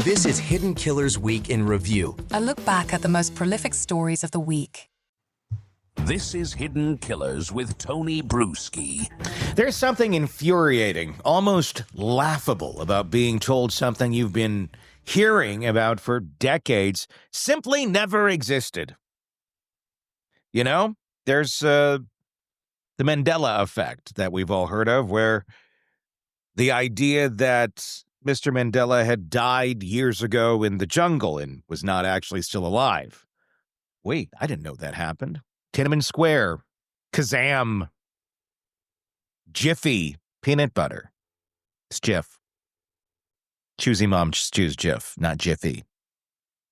This is Hidden Killers Week in Review. A look back at the most prolific stories of the week. This is Hidden Killers with Tony Brueski. There's something infuriating, almost laughable about being told something you've been hearing about for decades simply never existed. You know, there's the Mandela effect that we've all heard of, where the idea that Mr. Mandela had died years ago in the jungle and was not actually still alive. Wait, I didn't know that happened. Tiananmen Square, Kazam, Jiffy, peanut butter. It's Jif. Choosy mom, just choose Jif, not Jiffy.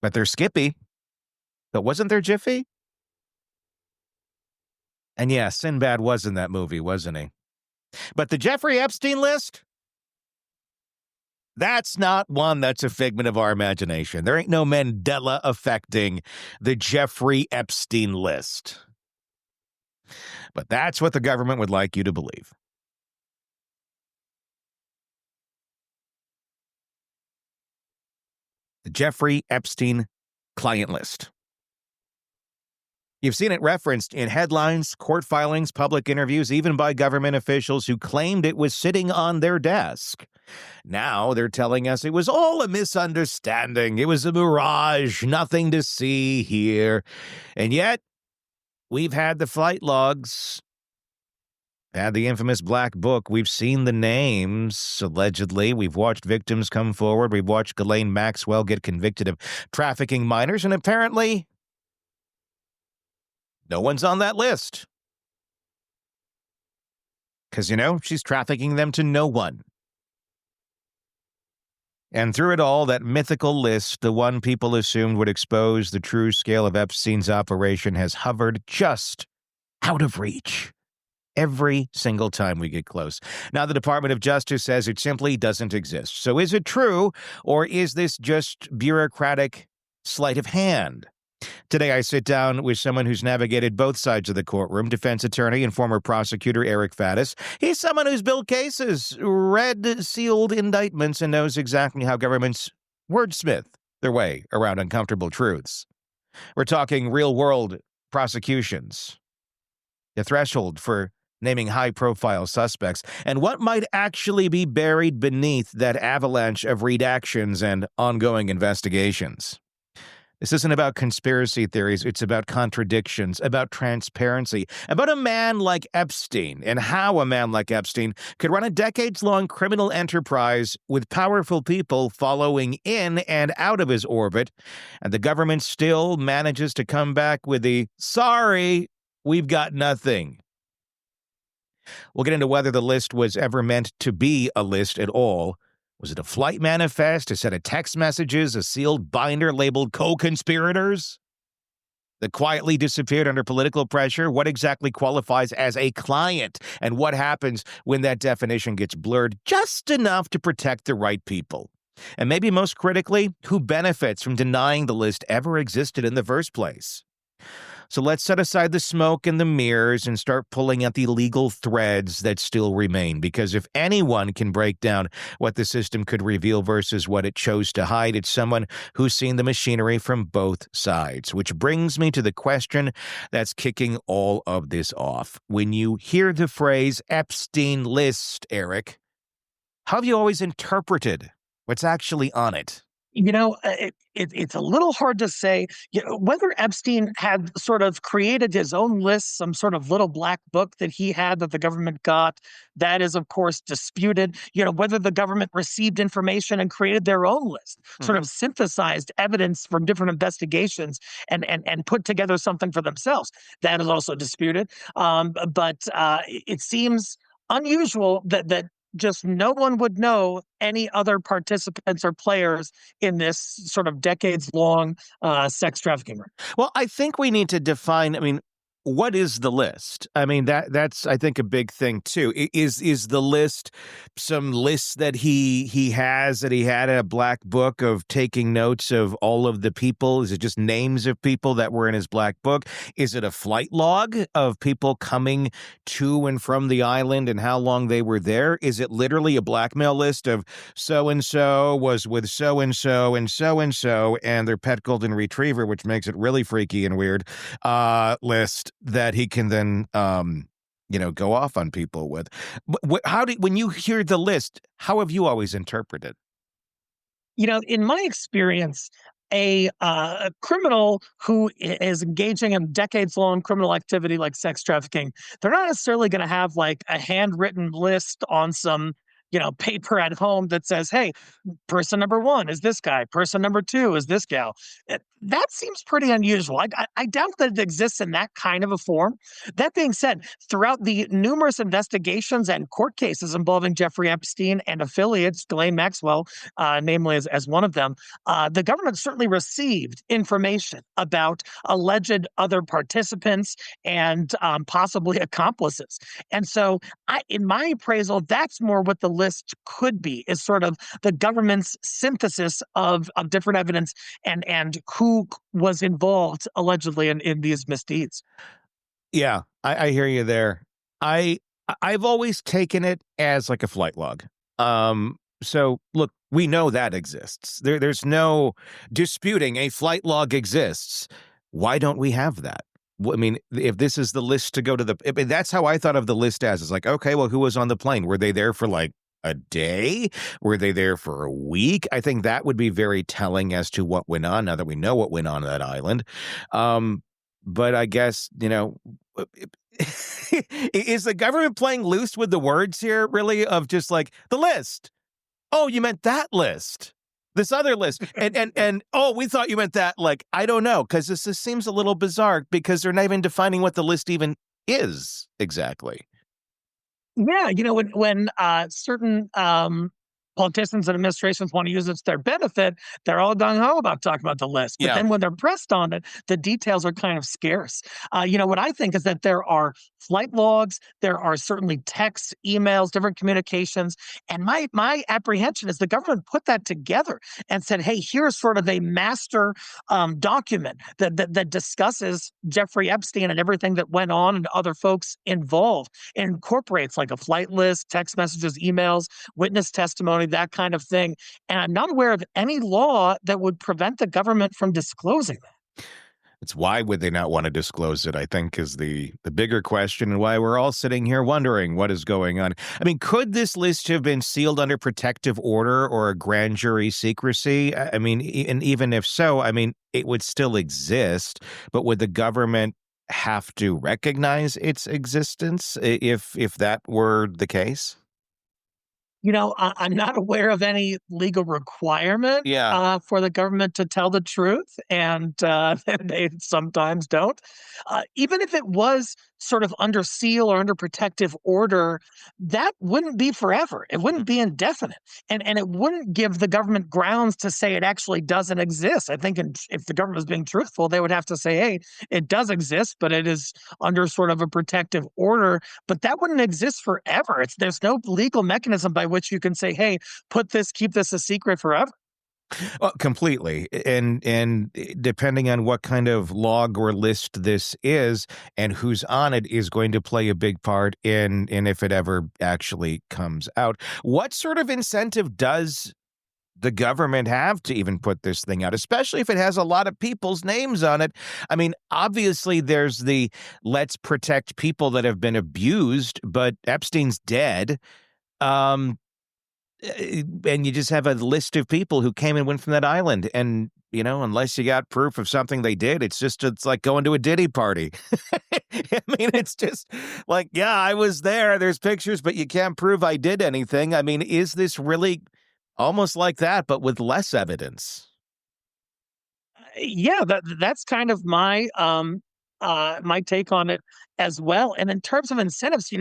But there's Skippy. But wasn't there Jiffy? And yeah, Sinbad was in that movie, wasn't he? But the Jeffrey Epstein list? That's not one that's a figment of our imagination. There ain't no Mandela affecting the Jeffrey Epstein list. But that's what the government would like you to believe. The Jeffrey Epstein client list. You've seen it referenced in headlines, court filings, public interviews, even by government officials who claimed it was sitting on their desk. Now they're telling us it was all a misunderstanding. It was a mirage, nothing to see here. And yet, we've had the flight logs, had the infamous black book. We've seen the names, allegedly. We've watched victims come forward. We've watched Ghislaine Maxwell get convicted of trafficking minors, and apparently no one's on that list. Because, she's trafficking them to no one. And through it all, that mythical list, the one people assumed would expose the true scale of Epstein's operation, has hovered just out of reach every single time we get close. Now, the Department of Justice says it simply doesn't exist. So is it true, or is this just bureaucratic sleight of hand? Today, I sit down with someone who's navigated both sides of the courtroom, defense attorney and former prosecutor Eric Faddis. He's someone who's built cases, read sealed indictments, and knows exactly how governments wordsmith their way around uncomfortable truths. We're talking real-world prosecutions, the threshold for naming high-profile suspects, and what might actually be buried beneath that avalanche of redactions and ongoing investigations. This isn't about conspiracy theories. It's about contradictions, about transparency, about a man like Epstein and how a man like Epstein could run a decades-long criminal enterprise with powerful people following in and out of his orbit, and the government still manages to come back with the, sorry, we've got nothing. We'll get into whether the list was ever meant to be a list at all. Was it a flight manifest, a set of text messages, a sealed binder labeled co-conspirators that quietly disappeared under political pressure? What exactly qualifies as a client? And what happens when that definition gets blurred just enough to protect the right people? And maybe most critically, who benefits from denying the list ever existed in the first place? So let's set aside the smoke and the mirrors and start pulling at the legal threads that still remain. Because if anyone can break down what the system could reveal versus what it chose to hide, it's someone who's seen the machinery from both sides. Which brings me to the question that's kicking all of this off. When you hear the phrase Epstein list, Eric, how have you always interpreted what's actually on it? It's a little hard to say whether Epstein had sort of created his own list, some sort of little black book that he had that the government got. That is, of course, disputed. Whether the government received information and created their own list, sort of synthesized evidence from different investigations and put together something for themselves. That is also disputed. But it seems unusual that just no one would know any other participants or players in this sort of decades-long sex trafficking ring. Well, I think we need to define, what is the list? I mean, that's I think a big thing too. Is the list some lists that he has that he had in a black book of taking notes of all of the people? Is it just names of people that were in his black book? Is it a flight log of people coming to and from the island and how long they were there? Is it literally a blackmail list of so and so was with so and so and so and so and their pet golden retriever, which makes it really freaky and weird, list that he can then go off on people with. When you hear the list, how have you always interpreted? In my experience, a criminal who is engaging in decades-long criminal activity like sex trafficking, they're not necessarily going to have like a handwritten list on some paper at home that says, hey, person number one is this guy, person number two is this gal. That seems pretty unusual. I doubt that it exists in that kind of a form. That being said, throughout the numerous investigations and court cases involving Jeffrey Epstein and affiliates, Ghislaine Maxwell, namely as one of them, the government certainly received information about alleged other participants and possibly accomplices. And so, in my appraisal, that's more what the list could be, is sort of the government's synthesis of different evidence and who was involved allegedly in these misdeeds. Yeah, I hear you there. I've always taken it as like a flight log. So look, we know that exists. There's no disputing a flight log exists. Why don't we have that? I mean, if this is the list to go to that's how I thought of the list as. It's like, okay, well, who was on the plane? Were they there for like a day? Were they there for a week? I think that would be very telling as to what went on now that we know what went on that island. But I guess, is the government playing loose with the words here, really, of just like the list? Oh, you meant that list. This other list. And oh, we thought you meant that. Like, I don't know, because this seems a little bizarre because they're not even defining what the list even is exactly. Yeah, when certain politicians and administrations want to use it to their benefit, they're all gung ho about talking about the list. But then when they're pressed on it, the details are kind of scarce. What I think is that there are flight logs, there are certainly texts, emails, different communications, and my apprehension is the government put that together and said, "Hey, here's sort of a master document that discusses Jeffrey Epstein and everything that went on and other folks involved, and incorporates like a flight list, text messages, emails, witness testimony, that kind of thing." And I'm not aware of any law that would prevent the government from disclosing that. It's why would they not want to disclose it, I think, is the bigger question, and why we're all sitting here wondering what is going on. I mean, could this list have been sealed under protective order or a grand jury secrecy? I mean, and even if so, I mean, it would still exist, but would the government have to recognize its existence if that were the case? I'm not aware of any legal requirement Yeah. for the government to tell the truth, and they sometimes don't. Even if it was sort of under seal or under protective order, that wouldn't be forever. It wouldn't be indefinite, and it wouldn't give the government grounds to say it actually doesn't exist. I think if the government was being truthful, they would have to say, "Hey, it does exist, but it is under sort of a protective order." But that wouldn't exist forever. There's no legal mechanism by which you can say, "Hey, keep this a secret forever." Completely. And depending on what kind of log or list this is and who's on it is going to play a big part in if it ever actually comes out. What sort of incentive does the government have to even put this thing out, especially if it has a lot of people's names on it? I mean, obviously there's the let's protect people that have been abused, but Epstein's dead. And you just have a list of people who came and went from that island. And, unless you got proof of something they did, it's like going to a Diddy party. I mean, it's just like, yeah, I was there. There's pictures, but you can't prove I did anything. I mean, is this really almost like that, but with less evidence? Yeah, that's kind of my my take on it. as well. And in terms of incentives,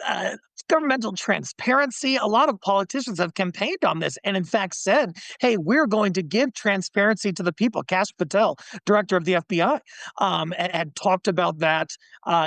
uh, governmental transparency, a lot of politicians have campaigned on this and, in fact, said, hey, we're going to give transparency to the people. Kash Patel, director of the FBI, had talked about that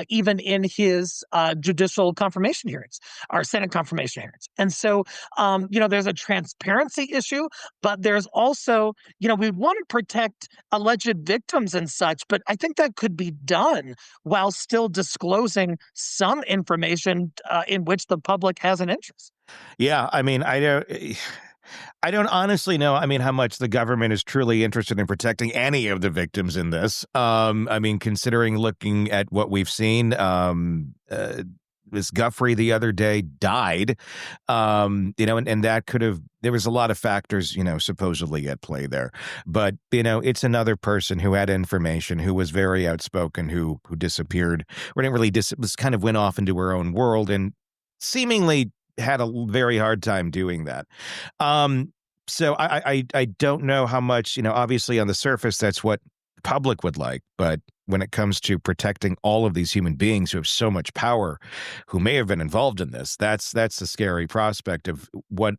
even in his judicial confirmation hearings, our Senate confirmation hearings. And so, there's a transparency issue, but there's also, we want to protect alleged victims and such, but I think that could be done while still disclosing some information in which the public has an interest. Yeah, I mean, I don't honestly know, I mean, how much the government is truly interested in protecting any of the victims in this. I mean, considering looking at what we've seen, this Jeffery the other day died, and that could have, there was a lot of factors, supposedly at play there. But, it's another person who had information, who was very outspoken, who disappeared, or didn't really was kind of went off into her own world and seemingly had a very hard time doing that. So I don't know how much, obviously on the surface, that's what the public would like. But when it comes to protecting all of these human beings who have so much power, who may have been involved in this, that's the scary prospect of what's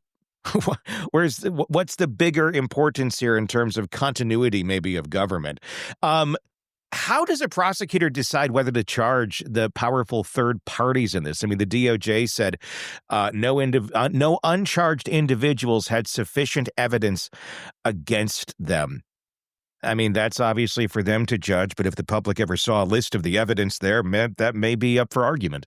the bigger importance here in terms of continuity, maybe, of government. How does a prosecutor decide whether to charge the powerful third parties in this? I mean, the DOJ said no uncharged individuals had sufficient evidence against them. I mean, that's obviously for them to judge, but if the public ever saw a list of the evidence there, that may be up for argument.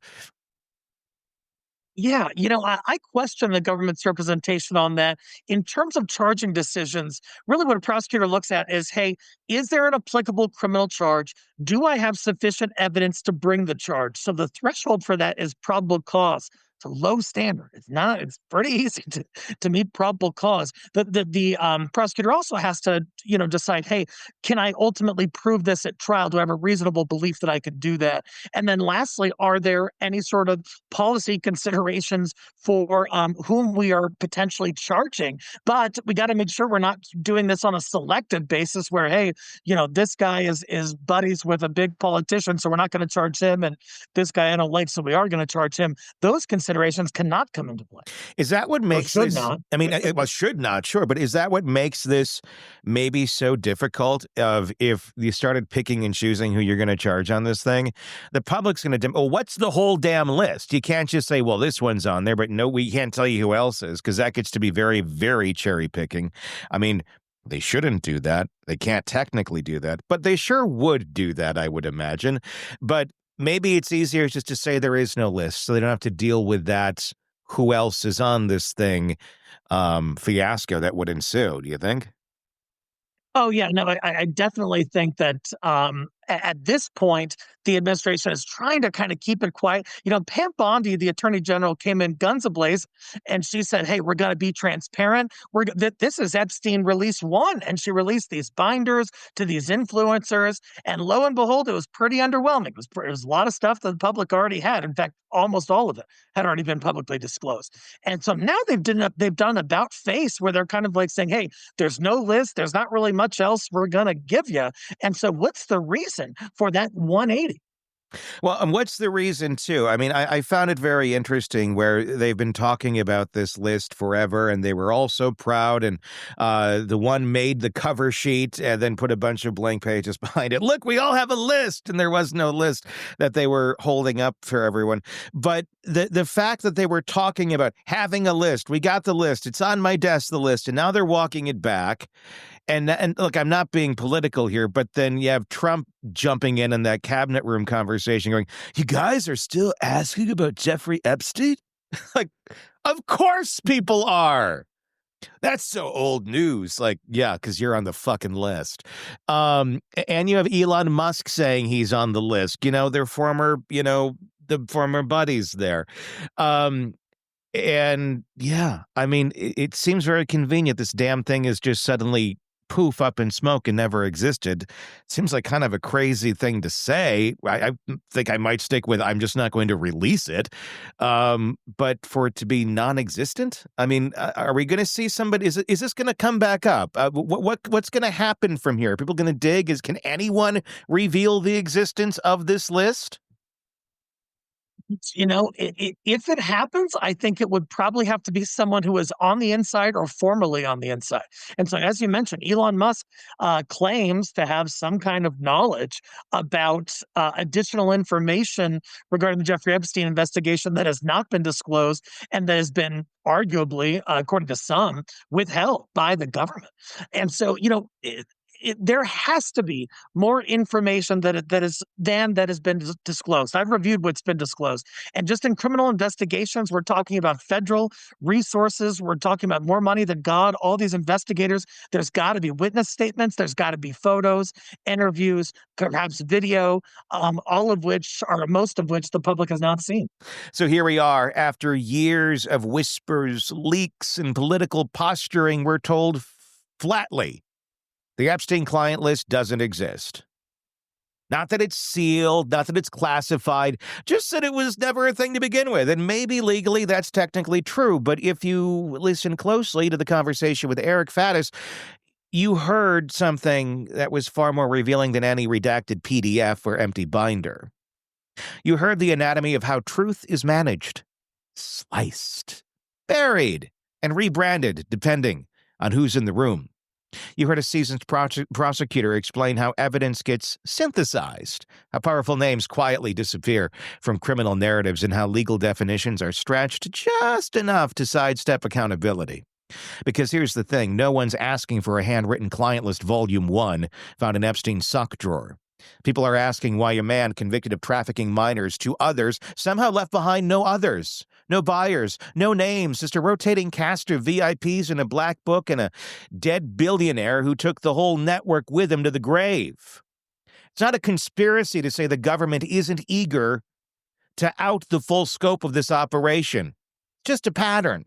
Yeah, I question the government's representation on that. In terms of charging decisions, really what a prosecutor looks at is, hey, is there an applicable criminal charge? Do I have sufficient evidence to bring the charge? So the threshold for that is probable cause. It's a low standard. It's not, it's pretty easy to meet probable cause. The prosecutor also has to, decide, hey, can I ultimately prove this at trial? Do I have a reasonable belief that I could do that? And then lastly, are there any sort of policy considerations for whom we are potentially charging? But we got to make sure we're not doing this on a selective basis where, hey, this guy is buddies with a big politician, so we're not going to charge him. And this guy I don't like, so we are going to charge him. Those considerations cannot come into play. Is that what makes should this? Not. I mean, should not, sure, but is that what makes this maybe so difficult? Of if you started picking and choosing who you're going to charge on this thing, the public's going to. Well, what's the whole damn list? You can't just say, well, this one's on there, but no, we can't tell you who else is, because that gets to be very, very cherry picking. I mean, they shouldn't do that. They can't technically do that, but they sure would do that, I would imagine. But maybe it's easier just to say there is no list, so they don't have to deal with that. Who else is on this thing? Fiasco that would ensue. Do you think? Oh, yeah. No, I definitely think that at this point, the administration is trying to kind of keep it quiet. Pam Bondi, the attorney general, came in guns ablaze, and she said, hey, we're going to be transparent. This is Epstein release one. And she released these binders to these influencers. And lo and behold, it was pretty underwhelming. It was a lot of stuff that the public already had. In fact, almost all of it had already been publicly disclosed. And so now they've done about face where they're kind of like saying, hey, there's no list. There's not really much else we're going to give you. And so what's the reason for that 180? Well, and what's the reason, too? I mean, I found it very interesting where they've been talking about this list forever, and they were all so proud, and the one made the cover sheet and then put a bunch of blank pages behind it. Look, we all have a list, and there was no list that they were holding up for everyone. But the fact that they were talking about having a list, we got the list, it's on my desk, the list, and now they're walking it back. And look, I'm not being political here, but then you have Trump jumping in that cabinet room conversation going, you guys are still asking about Jeffrey Epstein? Like, of course people are. That's so old news. Like, yeah, because you're on the fucking list. And you have Elon Musk saying he's on the list. Their former, the former buddies there. And yeah, I mean, it seems very convenient. This damn thing is just suddenly poof up in smoke and never existed. Seems like kind of a crazy thing to say. I think I might stick with I'm just not going to release it. But for it to be non-existent, I mean, are we going to see somebody? Is this going to come back up? What's going to happen from here? Are people going to dig? Can anyone reveal the existence of this list? If it happens, I think it would probably have to be someone who is on the inside or formerly on the inside. And so, as you mentioned, Elon Musk claims to have some kind of knowledge about additional information regarding the Jeffrey Epstein investigation that has not been disclosed and that has been arguably, according to some, withheld by the government. And so, there has to be more information that has been disclosed. I've reviewed what's been disclosed, and just in criminal investigations, we're talking about federal resources. We're talking about more money than God. All these investigators. There's got to be witness statements. There's got to be photos, interviews, perhaps video. Most of which the public has not seen. So here we are, after years of whispers, leaks, and political posturing, we're told flatly the Epstein client list doesn't exist. Not that it's sealed, not that it's classified, just that it was never a thing to begin with. And maybe legally that's technically true, but if you listen closely to the conversation with Eric Faddis, you heard something that was far more revealing than any redacted PDF or empty binder. You heard the anatomy of how truth is managed, sliced, buried, and rebranded depending on who's in the room. You heard a seasoned prosecutor explain how evidence gets synthesized, how powerful names quietly disappear from criminal narratives, and how legal definitions are stretched just enough to sidestep accountability. Because here's the thing, no one's asking for a handwritten client list volume 1 found in Epstein's sock drawer. People are asking why a man convicted of trafficking minors to others somehow left behind no others, no buyers, no names, just a rotating cast of VIPs in a black book and a dead billionaire who took the whole network with him to the grave. It's not a conspiracy to say the government isn't eager to out the full scope of this operation. Just a pattern.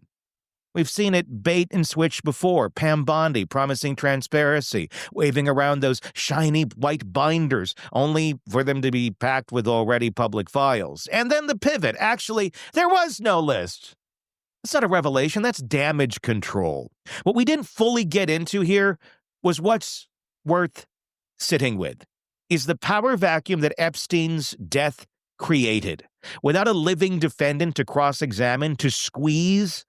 We've seen it bait and switch before. Pam Bondi promising transparency, waving around those shiny white binders, only for them to be packed with already public files. And then the pivot. Actually, there was no list. That's not a revelation. That's damage control. What we didn't fully get into here was what's worth sitting with. Is the power vacuum that Epstein's death created. Without a living defendant to cross-examine, to squeeze,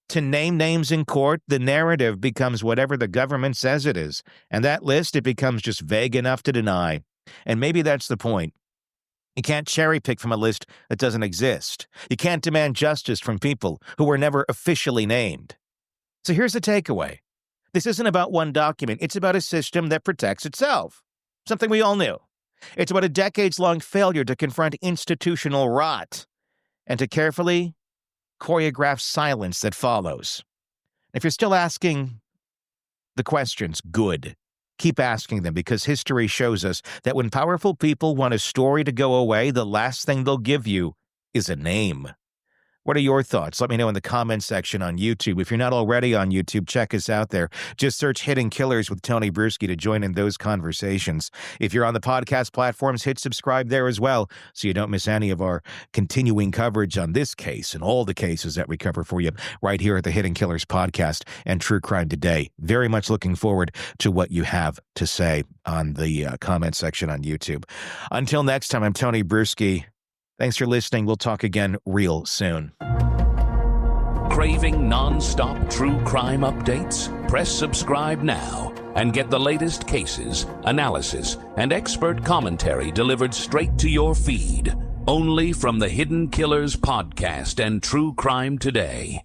to name names in court, the narrative becomes whatever the government says it is. And that list, it becomes just vague enough to deny. And maybe that's the point. You can't cherry pick from a list that doesn't exist. You can't demand justice from people who were never officially named. So here's the takeaway. This isn't about one document. It's about a system that protects itself. Something we all knew. It's about a decades-long failure to confront institutional rot and to carefully choreograph silence that follows. If you're still asking the questions, good. Keep asking them, because history shows us that when powerful people want a story to go away, the last thing they'll give you is a name. What are your thoughts? Let me know in the comments section on YouTube. If you're not already on YouTube, check us out there. Just search Hidden Killers with Tony Brueski to join in those conversations. If you're on the podcast platforms, hit subscribe there as well so you don't miss any of our continuing coverage on this case and all the cases that we cover for you right here at the Hidden Killers podcast and True Crime Today. Very much looking forward to what you have to say on the comment section on YouTube. Until next time, I'm Tony Brueski. Thanks for listening. We'll talk again real soon. Craving non-stop true crime updates? Press subscribe now and get the latest cases, analysis, and expert commentary delivered straight to your feed. Only from the Hidden Killers podcast and True Crime Today.